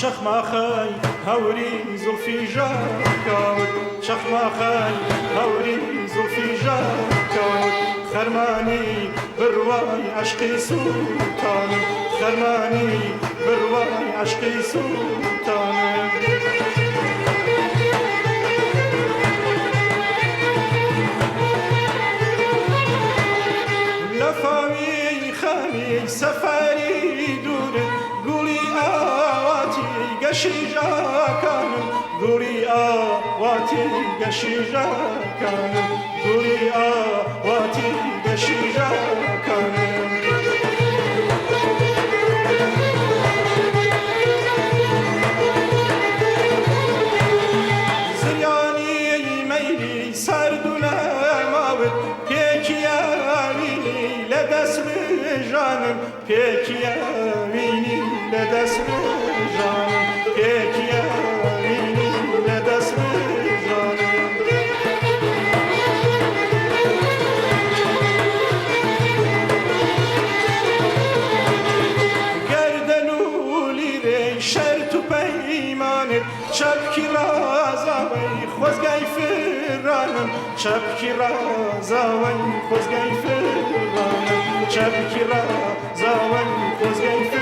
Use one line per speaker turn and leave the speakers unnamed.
شخما خاي هوري زلفي جاكاوت شخما خاي هوري زلفي جاكاوت خرماني برواي عشقي سلطان خرماني برواي عشقي سلطان لفاوي خاني سفاري دور قولي آواتي قشي جاكان قولي آواتي قشي جاكان قولي آواتي قشي جاكان زياني ميلي سردنا ماوت كيكيا ويني لدس بجانم كيكيا ويني لدس بجانم كيكيا ويني لدس بجانم گردنولی ری شرط و پیمانت شبکی رازاوی خوزگای فرانم شبکی رازاوی خوزگای فرانم شبکی رازاوی خوزگای فرانم